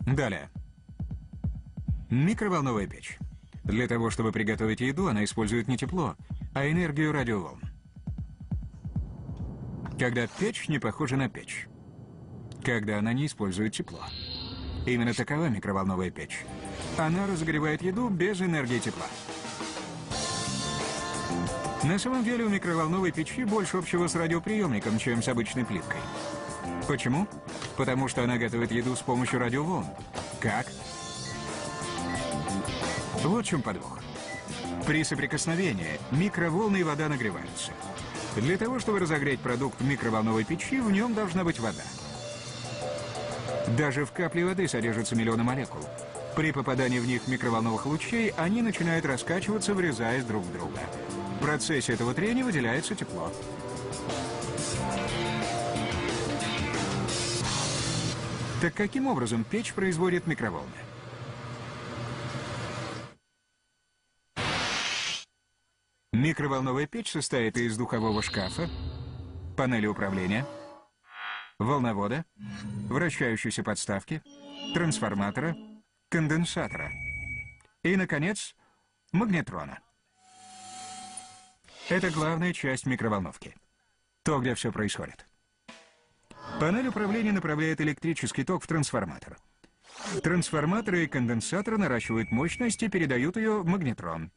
Далее. Микроволновая печь. Для того, чтобы приготовить еду, она использует не тепло, а энергию радиоволн. Когда печь не похожа на печь. Когда она не использует тепло. Именно такова микроволновая печь. Она разогревает еду без энергии тепла. На самом деле у микроволновой печи больше общего с радиоприемником, чем с обычной плиткой. Почему? Потому что она готовит еду с помощью радиоволн. Как? Вот в чем подвох. При соприкосновении микроволны и вода нагреваются. Для того, чтобы разогреть продукт в микроволновой печи, в нем должна быть вода. Даже в капле воды содержатся миллионы молекул. При попадании в них микроволновых лучей они начинают раскачиваться, врезаясь друг в друга. В процессе этого трения выделяется тепло. Так каким образом печь производит микроволны? Микроволновая печь состоит из духового шкафа, панели управления, волновода, вращающейся подставки, трансформатора, конденсатора и, наконец, магнетрона. Это главная часть микроволновки. То, где все происходит. Панель управления направляет электрический ток в трансформатор. Трансформаторы и конденсаторы наращивают мощность и передают ее в магнетрон.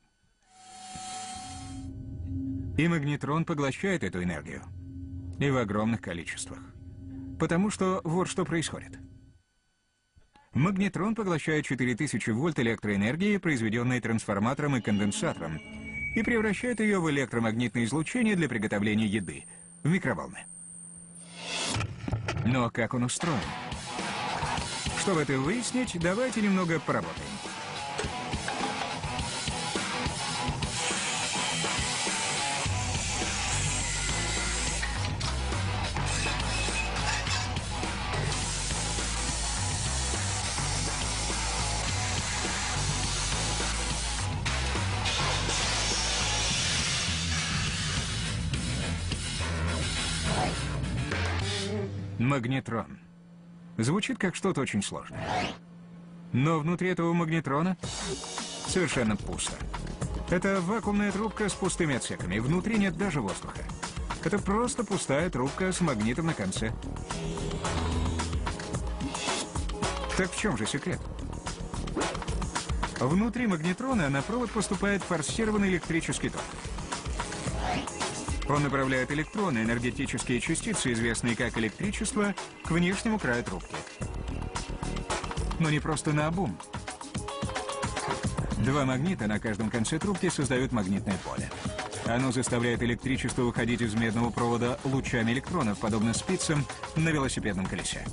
И магнетрон поглощает эту энергию. И в огромных количествах. Потому что вот что происходит. Магнетрон поглощает 4000 вольт электроэнергии, произведенной трансформатором и конденсатором, и превращает ее в электромагнитное излучение для приготовления еды, в микроволны. Но как он устроен? Чтобы это выяснить, давайте немного поработаем. Магнетрон. Звучит как что-то очень сложное. Но внутри этого магнетрона совершенно пусто. Это вакуумная трубка с пустыми отсеками. Внутри нет даже воздуха. Это просто пустая трубка с магнитом на конце. Так в чем же секрет? Внутри магнетрона на провод поступает форсированный электрический ток. Он направляет электроны, энергетические частицы, известные как электричество, к внешнему краю трубки. Но не просто наобум. Два магнита на каждом конце трубки создают магнитное поле. Оно заставляет электричество выходить из медного провода лучами электронов, подобно спицам на велосипедном колесе.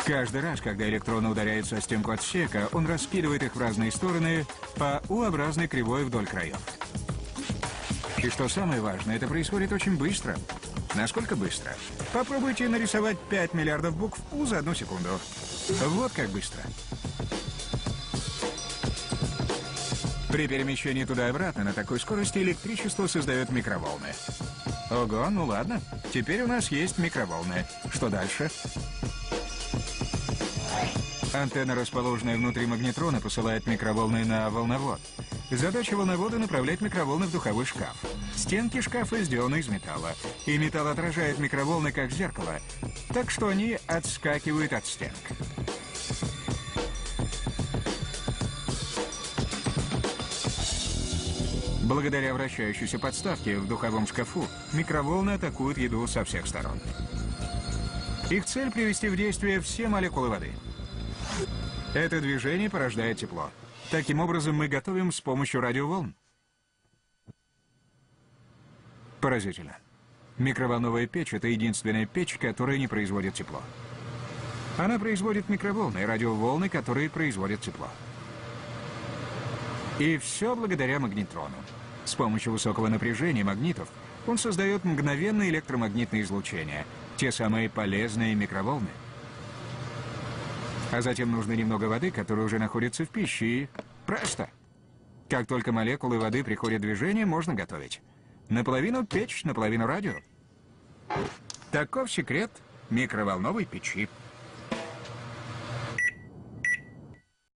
Каждый раз, когда электроны ударяются о стенку отсека, он раскидывает их в разные стороны по U-образной кривой вдоль краев. И что самое важное, это происходит очень быстро. Насколько быстро? Попробуйте нарисовать 5 миллиардов букв U за 1 секунду. Вот как быстро. При перемещении туда и обратно на такой скорости электричество создает микроволны. Ого, ну ладно. Теперь у нас есть микроволны. Что дальше? Антенна, расположенная внутри магнетрона, посылает микроволны на волновод. Задача волновода — направлять микроволны в духовой шкаф. Стенки шкафа сделаны из металла, и металл отражает микроволны как зеркало, так что они отскакивают от стенок. Благодаря вращающейся подставке в духовом шкафу микроволны атакуют еду со всех сторон. Их цель — привести в действие все молекулы воды. Это движение порождает тепло. Таким образом, мы готовим с помощью радиоволн. Поразительно. Микроволновая печь — это единственная печь, которая не производит тепло. Она производит микроволны и радиоволны, которые производят тепло. И все благодаря магнетрону. С помощью высокого напряжения магнитов он создает мгновенное электромагнитное излучение, те самые полезные микроволны. А затем нужно немного воды, которая уже находится в пище, и просто. Как только молекулы воды приходят в движение, можно готовить. Наполовину печь, наполовину радио. Таков секрет микроволновой печи.